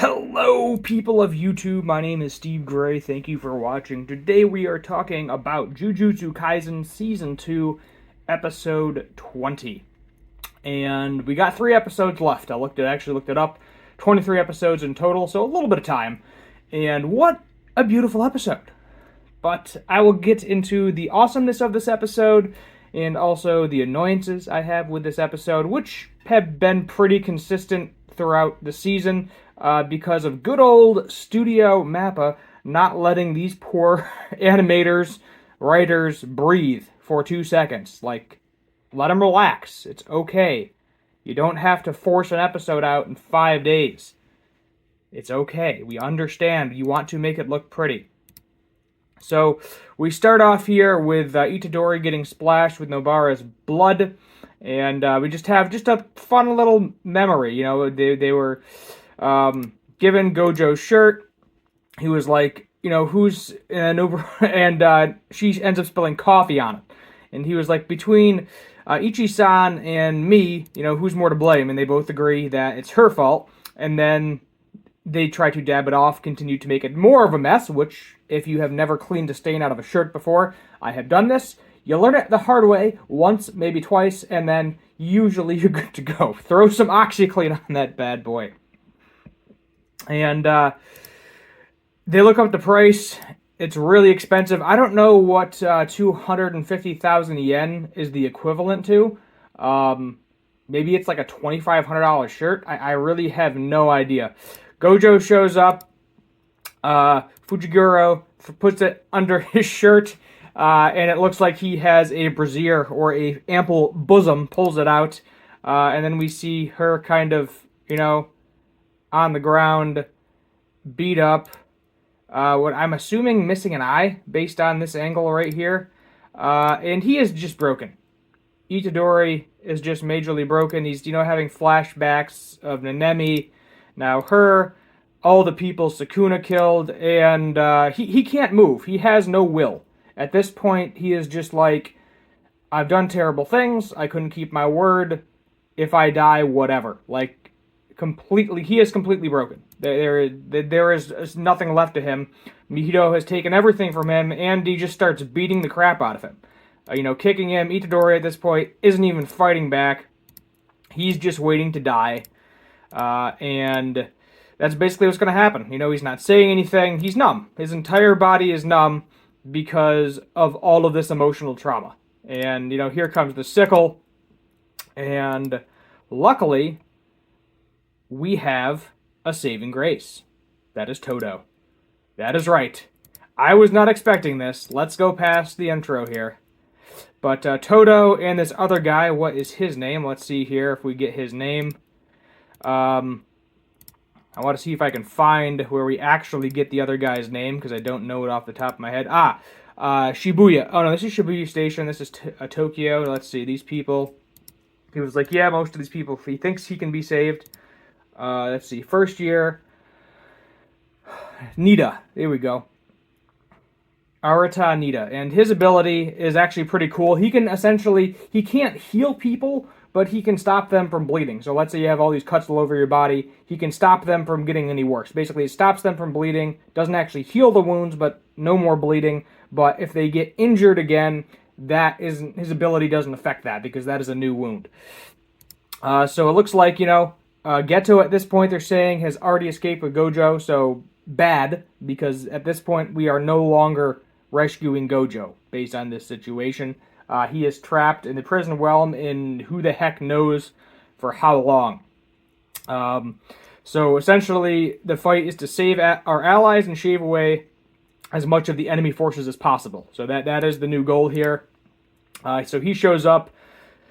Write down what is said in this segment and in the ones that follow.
Hello, people of YouTube. My name is Steve Gray. Thank you for watching. Today we are talking about Jujutsu Kaisen Season 2, Episode 20. And we got 3 episodes left. I actually looked it up. 23 episodes in total, so a little bit of time. And what a beautiful episode. But I will get into the awesomeness of this episode and also the annoyances I have with this episode, which have been pretty consistent throughout the season because of good old Studio Mappa not letting these poor animators, writers breathe for 2 seconds. Like, let them relax. It's okay. You don't have to force an episode out in 5 days. It's okay. We understand. You want to make it look pretty. So we start off here with Itadori getting splashed with Nobara's blood, and we just have a fun little memory. You know, they were given Gojo's shirt. He was like, you know, who's an Uber, and she ends up spilling coffee on it, and he was like, between Ichi-san and me, you know, who's more to blame? And they both agree that it's her fault, and then they try to dab it off, continue to make it more of a mess, which, if you have never cleaned a stain out of a shirt before, I have done this. You learn it the hard way, once, maybe twice, and then usually you're good to go. Throw some OxyClean on that bad boy. And they look up the price. It's really expensive. I don't know what 250,000 yen is the equivalent to. Maybe it's like a $2,500 shirt. I really have no idea. Gojo shows up. Fujiguro puts it under his shirt, and it looks like he has a brassiere or a ample bosom, pulls it out, and then we see her kind of, you know, on the ground, beat up. What I'm assuming missing an eye based on this angle right here, and he is just broken. Itadori is just majorly broken. He's, you know, having flashbacks of Nanemi. Now her, all the people Sukuna killed, and he can't move. He has no will. At this point, he is just like, I've done terrible things. I couldn't keep my word. If I die, whatever. Like, completely, he is completely broken. There is nothing left to him. Mihito has taken everything from him, and he just starts beating the crap out of him. You know, kicking him. Itadori at this point isn't even fighting back. He's just waiting to die. And that's basically what's going to happen. You know, he's not saying anything. He's numb. His entire body is numb because of all of this emotional trauma. And, you know, here comes the sickle. And luckily, we have a saving grace. That is Todo. That is right. I was not expecting this. Let's go past the intro here. But Todo and this other guy, what is his name? Let's see here if we get his name. I want to see if I can find where we actually get the other guy's name, because I don't know it off the top of my head. Shibuya. Oh, no, this is Shibuya Station. This is Tokyo. Let's see, these people. He was like, yeah, most of these people, he thinks he can be saved. Let's see, first year. Nida. There we go. Arata Nida. And his ability is actually pretty cool. He can essentially, he can't heal people, but he can stop them from bleeding. So let's say you have all these cuts all over your body. He can stop them from getting any worse. Basically, it stops them from bleeding. Doesn't actually heal the wounds, but no more bleeding. But if they get injured again, his ability doesn't affect that, because that is a new wound. So it looks like, you know, Geto at this point, they're saying, has already escaped with Gojo. So bad, because at this point, we are no longer rescuing Gojo based on this situation. He is trapped in the prison realm in who the heck knows for how long. So essentially, the fight is to save our allies and shave away as much of the enemy forces as possible. So that is the new goal here. So he shows up,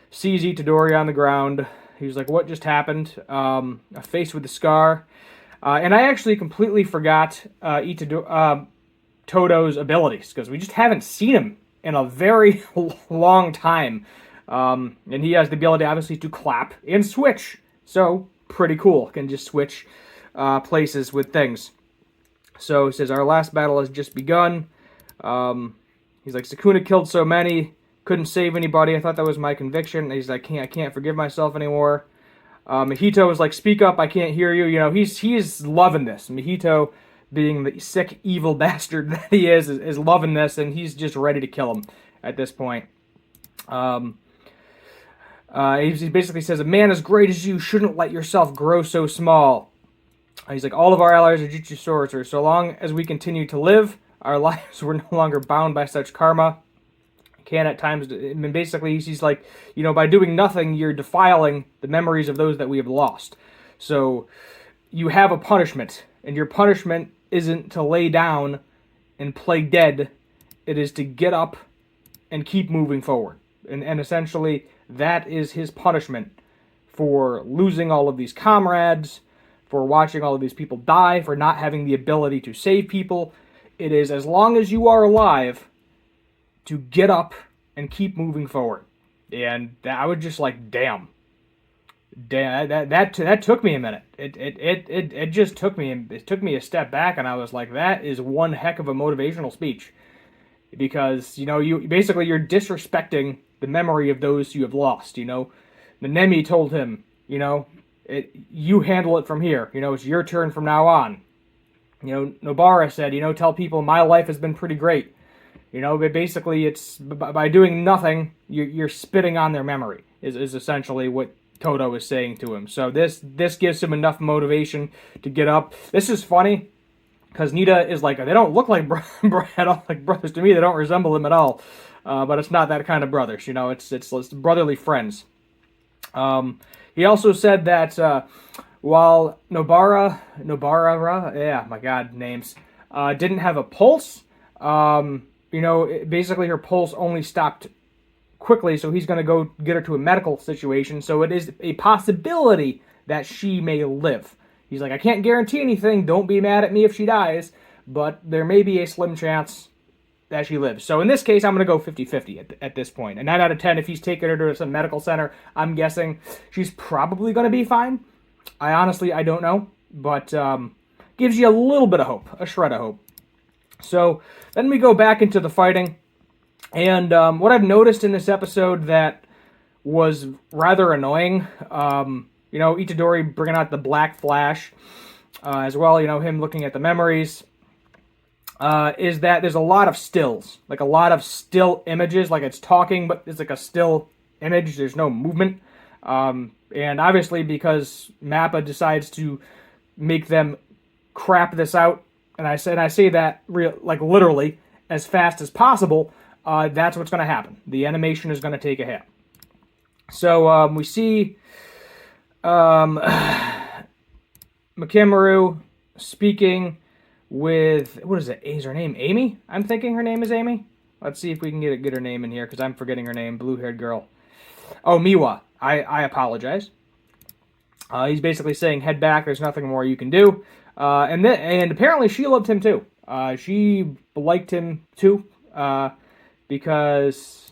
sees Itadori on the ground. He's like, what just happened? A face with a scar. And I actually completely forgot Todo's abilities, because we just haven't seen him in a very long time. And he has the ability, obviously, to clap and switch. So, pretty cool. Can just switch places with things. So, he says, our last battle has just begun. He's like, Sukuna killed so many, couldn't save anybody. I thought that was my conviction. He's like, I can't forgive myself anymore. Mahito is like, speak up, I can't hear you. You know, he's loving this. Mahito, being the sick, evil bastard that he is loving this, and he's just ready to kill him at this point. He basically says, a man as great as you shouldn't let yourself grow so small. He's like, all of our allies are Jujutsu sorcerers. So long as we continue to live, our lives were no longer bound by such karma. Can at times, I mean, basically, he's like, you know, by doing nothing, you're defiling the memories of those that we have lost. So you have a punishment, and your punishment isn't to lay down and play dead. It is to get up and keep moving forward. And essentially, that is his punishment for losing all of these comrades, for watching all of these people die, for not having the ability to save people. It is, as long as you are alive, to get up and keep moving forward. And I was just like, damn, that took me a minute. It just took me a step back, and I was like, that is one heck of a motivational speech, because you know, you're disrespecting the memory of those you have lost. You know, Nanemi told him, you know, you handle it from here. You know, it's your turn from now on. You know, Nobara said, you know, tell people my life has been pretty great. You know, but basically, it's by doing nothing, you're spitting on their memory. Is essentially what Todo is saying to him. So this gives him enough motivation to get up. This is funny because Nita is like, they don't look like like brothers to me. They don't resemble him at all. But it's not that kind of brothers. You know, it's brotherly friends. He also said that while Nobara, yeah, my God, names, didn't have a pulse. You know, basically her pulse only stopped quickly, so he's going to go get her to a medical situation. So it is a possibility that she may live. He's like, I can't guarantee anything. Don't be mad at me if she dies, but there may be a slim chance that she lives. So in this case, I'm going to go 50-50 at this point. A 9 out of 10, if he's taking her to some medical center, I'm guessing she's probably going to be fine. I don't know, but gives you a little bit of hope, a shred of hope. So then we go back into the fighting, and what I've noticed in this episode that was rather annoying, you know, Itadori bringing out the black flash, as well, you know, him looking at the memories, is that there's a lot of stills, like a lot of still images, like it's talking, but it's like a still image, there's no movement, and obviously because Mappa decides to make them crap this out, and I say that like literally as fast as possible, that's what's going to happen. The animation is going to take a hit. So we see Makemaru speaking with, what is it? Is her name Amy? I'm thinking her name is Amy. Let's see if we can get her name in here, because I'm forgetting her name. Blue-haired girl. Oh, Miwa. I apologize. He's basically saying, head back, there's nothing more you can do. And apparently she loved him too. She liked him too, because,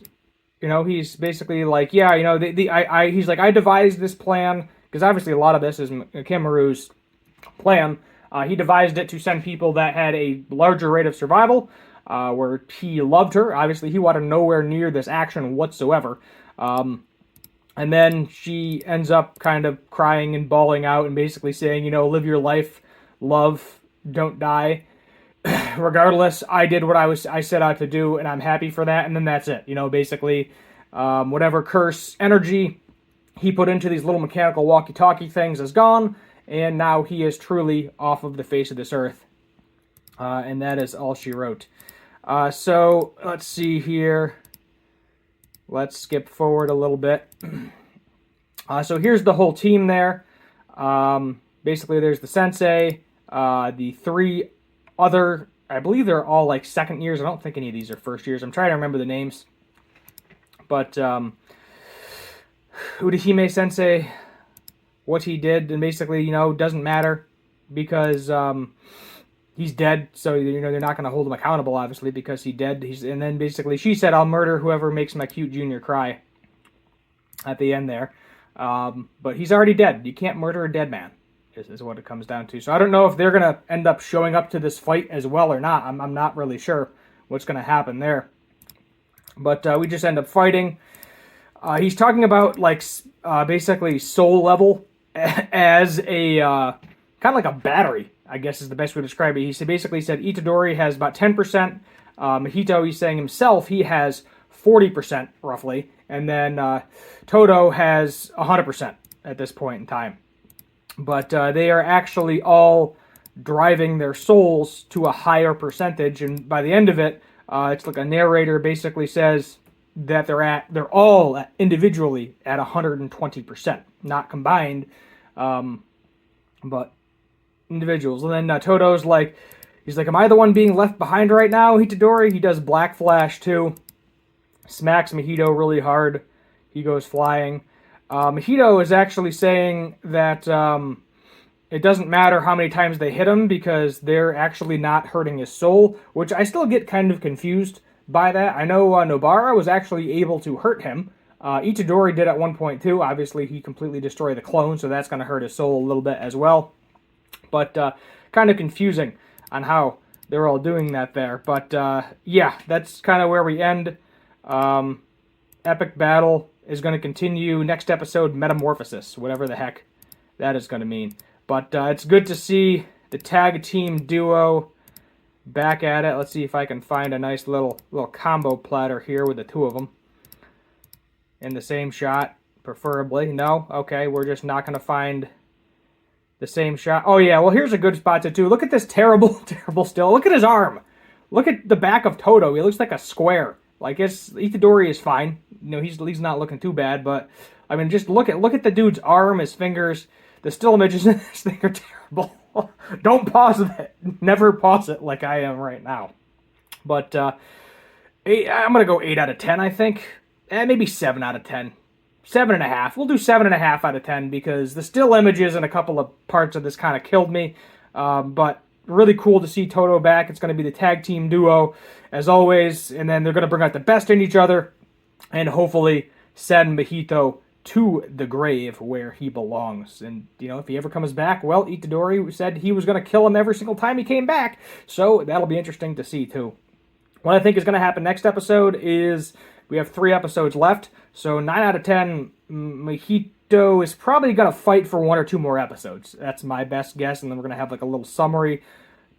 you know, he's basically like, yeah, you know, he's like, I devised this plan, because obviously a lot of this is Kamaru's plan. He devised it to send people that had a larger rate of survival, where he loved her. Obviously, he wanted nowhere near this action whatsoever. And then she ends up kind of crying and bawling out and basically saying, you know, live your life, love, don't die. Regardless, I did what I set out to do, and I'm happy for that, and then that's it. You know, basically, whatever curse energy he put into these little mechanical walkie-talkie things is gone, and now he is truly off of the face of this earth. And that is all she wrote. So, let's see here. Let's skip forward a little bit. So here's the whole team there. Basically, there's the sensei, the three other, I believe they're all like second years. I don't think any of these are first years. I'm trying to remember the names. But Urahime sensei, what he did, and basically, you know, doesn't matter because he's dead. So, you know, they're not going to hold him accountable, obviously, because he's dead. And then basically she said, I'll murder whoever makes my cute junior cry at the end there. But he's already dead. You can't murder a dead man, is what it comes down to. So I don't know if they're going to end up showing up to this fight as well or not. I'm not really sure what's going to happen there. But we just end up fighting. He's talking about, like, basically soul level as a kind of like a battery, I guess is the best way to describe it. He basically said Itadori has about 10%. Mahito, he's saying himself, he has 40% roughly. And then Todo has 100% at this point in time. But they are actually all driving their souls to a higher percentage. And by the end of it, it's like a narrator basically says that they're all individually at 120%, not combined, but individuals. And then Todo's like, he's like, am I the one being left behind right now, Itadori? He does Black Flash too, smacks Mahito really hard. He goes flying. Mahito is actually saying that it doesn't matter how many times they hit him because they're actually not hurting his soul, which I still get kind of confused by that. I know Nobara was actually able to hurt him. Itadori did at one point too. Obviously, he completely destroyed the clone, so that's going to hurt his soul a little bit as well. But kind of confusing on how they're all doing that there. But yeah, that's kind of where we end. Epic battle is going to continue. Next episode, Metamorphosis, whatever the heck that is going to mean. But it's good to see the tag team duo back at it. Let's see if I can find a nice little combo platter here with the two of them in the same shot, preferably. No? Okay, we're just not going to find the same shot. Oh, yeah, well, here's a good spot to do. Look at this terrible, terrible still. Look at his arm. Look at the back of Todo. He looks like a square. Like, Itadori is fine. You know, he's not looking too bad, but, I mean, just look at the dude's arm, his fingers. The still images in this thing are terrible. Don't pause it. Never pause it like I am right now. But I'm going to go 8 out of 10, I think. Maybe 7 out of 10. 7.5. We'll do 7.5 out of 10 because the still images and a couple of parts of this kind of killed me. But really cool to see Todo back. It's going to be the tag team duo, as always. And then they're going to bring out the best in each other and hopefully send Mahito to the grave where he belongs. And, you know, if he ever comes back, well, Itadori said he was going to kill him every single time he came back. So that'll be interesting to see, too. What I think is going to happen next episode is we have 3 episodes left. So 9 out of 10, Mahito is probably going to fight for 1 or 2 more episodes. That's my best guess. And then we're going to have like a little summary,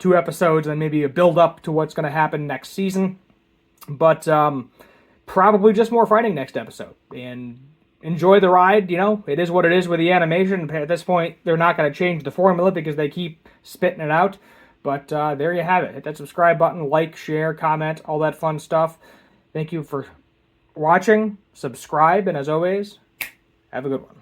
2 episodes, and maybe a build up to what's going to happen next season. But probably just more fighting next episode. And enjoy the ride, you know. It is what it is with the animation. At this point, they're not going to change the formula because they keep spitting it out. But there you have it. Hit that subscribe button, like, share, comment, all that fun stuff. Thank you for watching. Subscribe, and as always, have a good one.